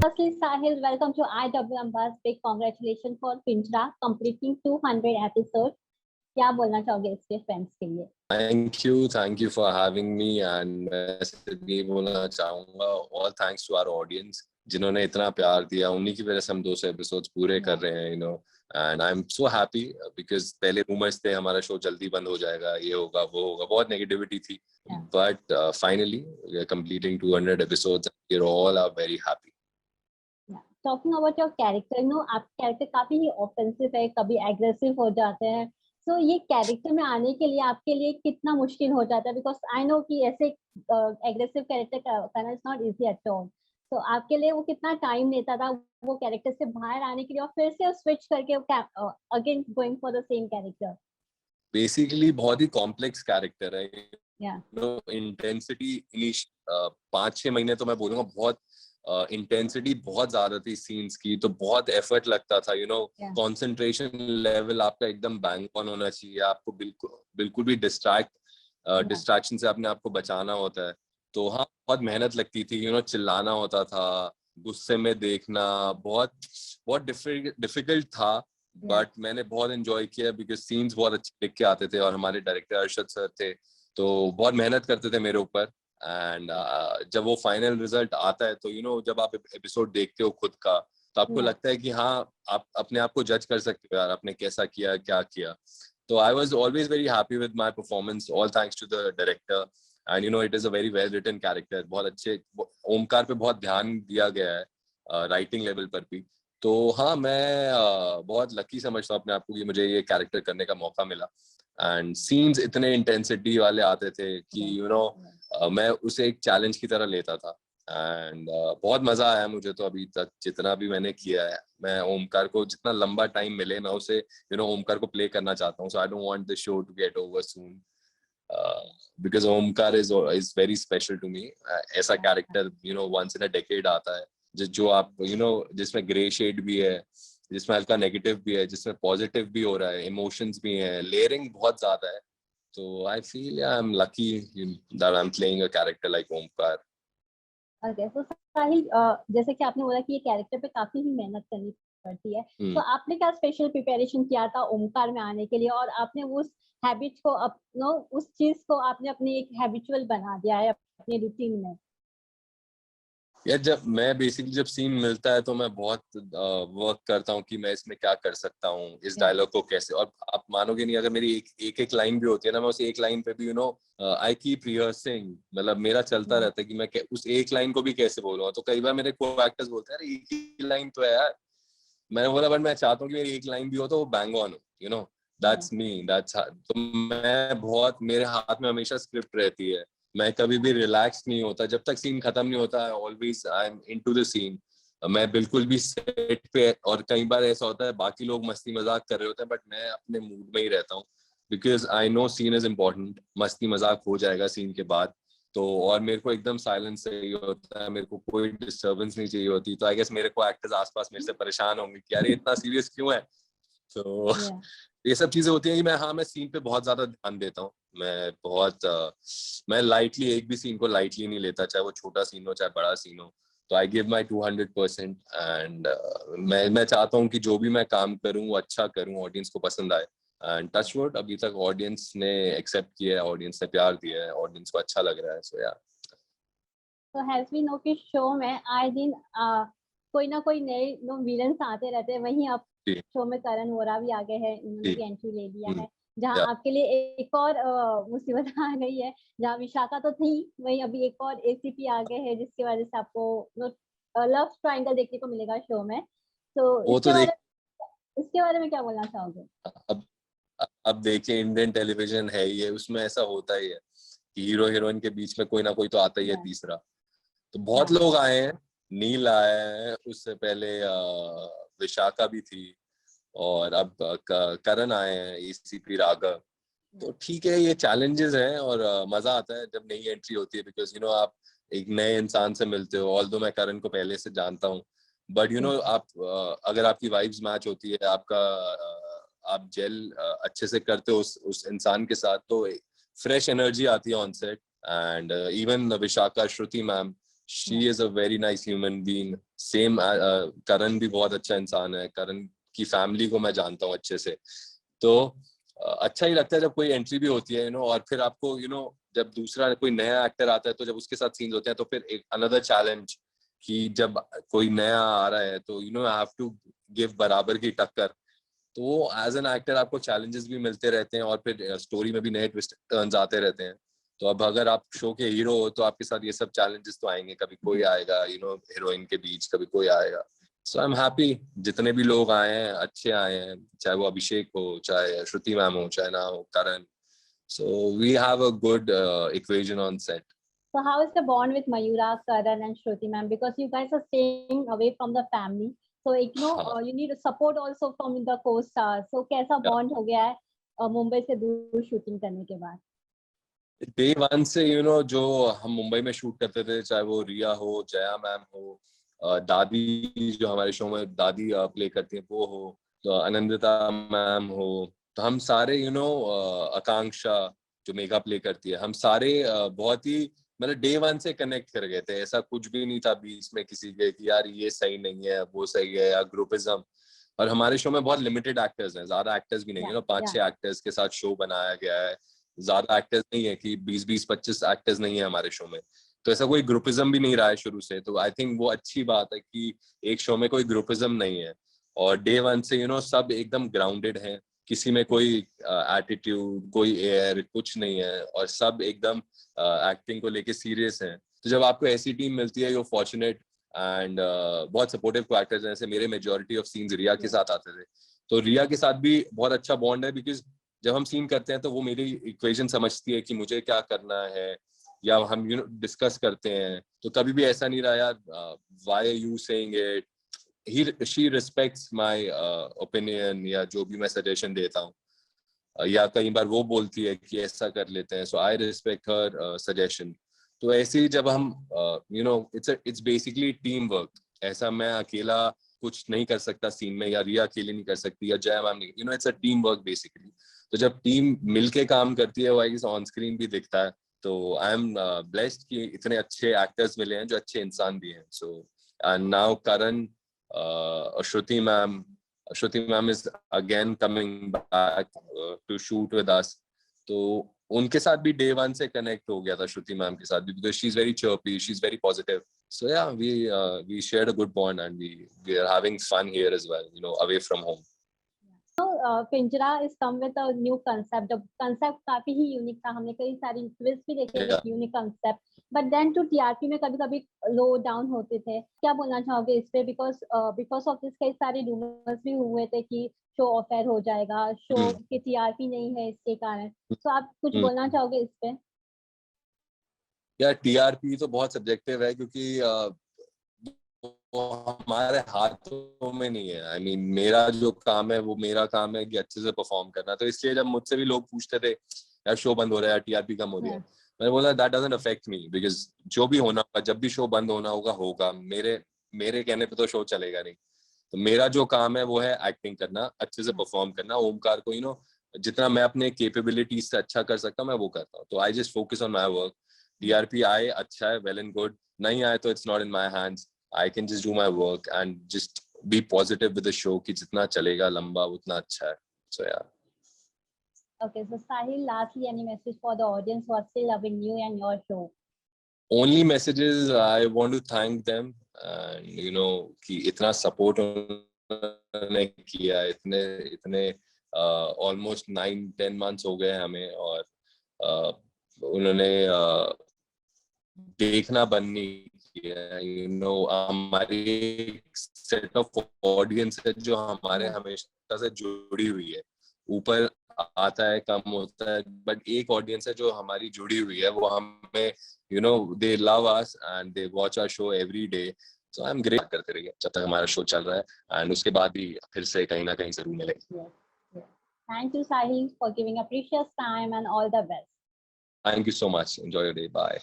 Firstly, Sahil, welcome to IWM Buzz. Big congratulations for Pinchra completing 200 episodes. क्या बोलना चाहोगे इसके फैंस के लिए? Thank you for having me and मैं सिर्फ ये बोलना चाहूँगा all thanks to our audience जिन्होंने इतना प्यार दिया, उन्हीं की वजह से हम 200 एपिसोड्स पूरे कर रहे हैं, you know, and I'm so happy because पहले रूमर्स थे हमारा शो जल्दी बंद हो जाएगा, ये होगा वो होगा, बहुत नेगेटिविटी थी, but finally we are completing 200 episodes and we all are very happy. Talking about your character, you know, आपका कैरेक्टर काफी ही ऑफेंसिव है, कभी एग्रेसिव हो जाते हैं, so ये कैरेक्टर में आने के लिए आपके लिए कितना मुश्किल हो जाता है? बिकॉज आई नो कि ऐसे एग्रेसिव कैरेक्टर करना is not easy at all, तो आपके लिए वो कितना टाइम लेता था वो कैरेक्टर से बाहर आने के लिए और फिर से स्विच करके again going for the same character? Basically बहुत ही कॉम्प्लेक्स कैरेक्टर है, इंटेंसिटी 5-6 महीने तो मैं बोलूंगा बहुत इंटेंसिटी बहुत ज्यादा थी सीन्स की, तो बहुत एफर्ट लगता था, यू नो, कंसंट्रेशन लेवल आपका एकदम बैंग ऑन होना चाहिए, आपको बिल्कुल भी डिस्ट्रैक्शन से अपने आप को बचाना होता है, तो हाँ बहुत मेहनत लगती थी, यू नो, चिल्लाना होता था, गुस्से में देखना बहुत डिफिकल्ट था, बट मैंने बहुत एंजॉय किया बिकॉज सीन्स बहुत अच्छे लिख के आते थे और हमारे डायरेक्टर अरशद सर थे, तो बहुत मेहनत करते थे मेरे ऊपर, एंड जब वो फाइनल रिजल्ट आता है तो यू नो जब आप एपिसोड देखते हो खुद का तो आपको लगता है कि हाँ आप अपने आप को जज कर सकते हो यार आपने कैसा किया क्या किया, तो I was always very happy with my performance, all thanks to the director, and you know it is a very well written character, बहुत अच्छे, ओमकार पे बहुत ध्यान दिया गया है राइटिंग लेवल पर भी, तो हाँ मैं बहुत लकी समझता हूँ अपने आप को कि मुझे ये कैरेक्टर करने का मौका मिला, एंड सीन्स इतने इंटेंसिटी वाले आते थे कि यू नो मैं उसे एक चैलेंज की तरह लेता था, एंड बहुत मजा आया मुझे, तो अभी तक जितना भी मैंने किया है, मैं ओमकार को जितना लंबा टाइम मिले मैं उसे यू नो ओमकार को प्ले करना चाहता हूँ, so I don't want the show to get over soon because Omkar is very special to me, ऐसा character you know once in a decade आता है जो आप यू नो जिसमें ग्रे शेड भी है, जिसमें हल्का नेगेटिव भी है, जिसमें पॉजिटिव भी हो रहा है, इमोशंस भी हैं, लेयरिंग बहुत ज्यादा है, so I feel I'm lucky that I'm playing a character like Omkar. Okay, so साहिल, जैसे कि आपने बोला कि ये कैरेक्टर पे काफी ही मेहनत करनी पड़ती है, तो आपने क्या स्पेशल प्रिपरेशन किया था ओमकार में आने के लिए और आपने उस हैबिट को उस चीज को आपने अपनी एक हैबिचुअल बना दिया है अपने रूटीन में? यार जब मैं बेसिकली जब सीन मिलता है तो मैं बहुत वर्क करता हूँ कि मैं इसमें क्या कर सकता हूँ, इस डायलॉग को कैसे, और आप मानोगे नहीं अगर मेरी एक लाइन भी होती है ना, मैं उस एक लाइन पे भी you know I keep rehearsing, मतलब मेरा चलता रहता है कि मैं उस एक लाइन को भी कैसे बोलूँगा, तो कई बार मेरे को एक्टर्स बोलते हैं अरे एक ही लाइन तो है यार, मैंने बोला बट मैं चाहता हूँ कि मेरी एक लाइन भी हो तो वो बैंग ऑन हो, you know, that's me, that's, तो मैं बहुत, मेरे हाथ में हमेशा स्क्रिप्ट रहती है, मैं कभी भी रिलैक्स नहीं होता जब तक सीन खत्म नहीं होता, always I am into the scene, मैं बिल्कुल भी सेट पे, और कई बार ऐसा होता है बाकी लोग मस्ती मजाक कर रहे होते हैं बट मैं अपने मूड में ही रहता हूँ, because I know scene is important, मस्ती मजाक हो जाएगा सीन के बाद, तो और मेरे को एकदम साइलेंस चाहिए होता है, मेरे को कोई डिस्टर्बेंस नहीं चाहिए होती, तो आई गेस मेरे को एक्टर्स आसपास मेरे से परेशान होंगे कि यार इतना सीरियस क्यों है, तो ये सब चीजें होती हैं कि मैं सीन पे बहुत ज्यादा ध्यान देता हूँ, मैं लाइटली एक भी सीन को लाइटली नहीं लेता, चाहे वो छोटा सीन हो चाहे बड़ा सीन हो, तो आई गिव माई 200%, एंड मैं चाहता हूँ कि जो भी मैं काम करूँ वो अच्छा करूँ, ऑडियंस को पसंद आए, एंड टच वुड अभी तक ऑडियंस ने एक्सेप्ट किया है, ऑडियंस ने प्यार दिया है, ऑडियंस को अच्छा लग रहा है, सो यार। तो हैज वी नो कि शो में आए दिन कोई ना कोई नए विलन्स आते रहते हैं, वहीं आप शो में करण वोरा भी आ गए हैं, उन्होंने भी एंट्री ले लिया है, जहाँ आपके लिए एक और मुसीबत आ गई है, जहाँ विशाखा तो थी वहीं अभी एक और एसीपी आ गए हैं जिसकी वजह से आपको लव ट्रायंगल देखने को मिलेगा शो में, तो इसके बारे में क्या बोलना चाहोगे? अब देखिए इंडियन टेलीविजन है ये, उसमें ऐसा होता ही है कि हीरो हीरोइन के बीच में कोई ना कोई तो आता ही है तीसरा, तो बहुत लोग आए हैं, नील आया है, उससे पहले विशाखा भी थी, और अब करण आए हैं, एसीपी राघव, तो ठीक है ये चैलेंजेस हैं, और मजा आता है जब नई एंट्री होती है, बिकॉज यू नो आप एक नए इंसान से मिलते हो, ऑल्दो मैं करण को पहले से जानता हूँ, बट यू नो आप अगर आपकी वाइब्स मैच होती है, आप जेल अच्छे से करते हो उस इंसान के साथ, तो फ्रेश एनर्जी आती है on set, and even Vishakha, Shruti ma'am, she is a very nice human being. Same Karan भी बहुत अच्छा इंसान है। करण की फैमिली को मैं जानता हूँ अच्छे से, तो अच्छा ही लगता है जब कोई एंट्री भी होती है, और फिर आपको जब दूसरा कोई नया एक्टर आता है तो जब उसके साथ सीन्स होते हैं तो फिर एक अनदर चैलेंज कि जब कोई नया आ रहा है तो आई हैव टू गिव बराबर की टक्कर। तो वो एज एन एक्टर आपको चैलेंजेस भी मिलते रहते हैं और फिर स्टोरी में भी नए ट्विस्ट टर्न्स आते रहते हैं। तो अब अगर आप शो के हीरो हो तो आपके साथ ये सब चैलेंजेस तो आएंगे, कभी कोई आएगा हीरोइन के बीच, कभी कोई आएगा। सो आई एम हैप्पी जितने भी लोग आए हैं अच्छे आए हैं, चाहे वो अभिषेक हो, चाहे श्रुति मैम हो, चाहे ना हो करण। So we have a good equation on set. So how is the bond with Mayura, Karan and Shruti ma'am? Because you guys are staying away from the family. So you need support also from the co-stars. So कैसा bond हो गया है मुंबई से दूर shooting करने के बाद? Day one से जो हम मुंबई में शूट करते थे, चाहे वो रिया हो, जया मैम हो, दादी जो हमारे शो में दादी प्ले करती है वो हो, तो अनंदिता मैम हो, तो हम सारे आकांक्षा जो मेगा प्ले करती है, हम सारे बहुत ही मतलब डे वन से कनेक्ट कर गए थे। ऐसा कुछ भी नहीं था बीच में किसी के कि यार ये सही नहीं है, वो सही है, या ग्रुपिज्म। और हमारे शो में बहुत लिमिटेड एक्टर्स हैं, ज्यादा एक्टर्स भी नहीं है, 5-6 एक्टर्स के साथ शो बनाया गया है। ज्यादा एक्टर्स नहीं है कि 20-25 एक्टर्स नहीं है हमारे शो में, तो ऐसा कोई ग्रुपिज्म भी नहीं रहा है शुरू से। तो आई थिंक वो अच्छी बात है कि एक शो में कोई ग्रुपिज्म नहीं है, और डे वन से सब एकदम ग्राउंडेड है, किसी में कोई एटीट्यूड, कोई एयर कुछ नहीं है, और सब एकदम एक्टिंग को लेके सीरियस है। तो जब आपको ऐसी टीम मिलती है, यू फॉर्चुनेट, एंड बहुत सपोर्टिव को एक्टर्स, जैसे मेरे मेजोरिटी ऑफ सीन्स रिया के साथ आते थे, तो रिया के साथ भी बहुत अच्छा बॉन्ड है, बिकॉज जब हम सीन करते हैं तो वो मेरी इक्वेशन समझती है कि मुझे क्या करना है, या हम डिस्कस करते हैं, तो कभी भी ऐसा नहीं रहा यार why are you saying it. She respects my opinion, या जो भी मैं सजेशन देता हूँ, या कई बार वो बोलती है कि ऐसा कर लेते हैं, सो आई रिस्पेक्ट हर सजेशन। तो ऐसे ही जब हम इट्स बेसिकली टीम वर्क। ऐसा मैं अकेला कुछ नहीं कर सकता सीन में, या रिया अकेले नहीं कर सकती, या जया मैम नहीं, it's a team work basically. तो जब टीम मिलके काम करती है, वो ऑन स्क्रीन भी दिखता है। तो आई एम ब्लेस्ड कि इतने अच्छे एक्टर्स मिले हैं जो अच्छे इंसान भी हैं। So and now Karan, Shruti ma'am is again coming back to shoot with us. तो उनके साथ भी डे वन से कनेक्ट हो गया था, श्रुति मैम के साथ भी, because she's very chirpy, she's very positive. So yeah, we shared a good bond, and we are having fun here as well, away from home. पिंजरा is come with a new concept. Concept काफी ही unique था, हमने कई सारी twist भी देखे थे unique concept, but then too TRP में कभी कभी लो डाउन होते थे। क्या बोलना चाहोगे इस पे? बिकॉज ऑफ दिस कई सारे रूमर्स भी हुए थे कि शो ऑफ एयर हो जाएगा, शो की टीआरपी नहीं है इसके कारण। तो आप कुछ बोलना चाहोगे इस पे? यार टीआरपी तो बहुत सब्जेक्टिव है, क्योंकि वो हमारे हाथों में नहीं है। आई मीन मेरा जो काम है वो मेरा काम है कि अच्छे से परफॉर्म करना। तो इसलिए जब मुझसे भी लोग पूछते थे यार शो बंद हो रहा है, टीआरपी कम हो रही है, मैंने बोला that doesn't affect me, because जो भी होना होगा, जब भी शो बंद होना होगा, मेरे कहने पे तो शो चलेगा नहीं। तो मेरा जो काम है वो है एक्टिंग करना, अच्छे से परफॉर्म करना। ओमकार को जितना मैं अपने कैपेबिलिटीज से अच्छा कर सकता हूँ मैं वो करता हूँ। तो I just focus on my work. TRP आए अच्छा है, वेल एंड गुड, नहीं आए तो it's not in my hands. I can just do my work and just be positive with the show कि जितना चलेगा लंबा उतना अच्छा है. So yeah. Okay, so Sahil, lastly, any message for the audience who are still loving you and your show? Only messages, I want to thank them, and कि इतना support उन्होंने किया, इतने almost 9-10 months हो गए हमें, और उन्होंने देखना बंद नहीं किया। हमारी सेट ऑफ ऑडियंस है जो हमारे हमेशा से जुड़ी हुई है। ऊपर आता है, कम होता है, बट एक ऑडियंस है जो हमारी जुड़ी हुई है। वो हमें they love us and they watch our show every day. So I am great करते रहिए जब तक हमारा शो चल रहा है, एंड उसके बाद भी फिर से कहीं ना कहीं जरूर मिलेंगे। Thank you, Sahil, for giving a precious time, and all the best. Thank you so much. Enjoy your day. Bye.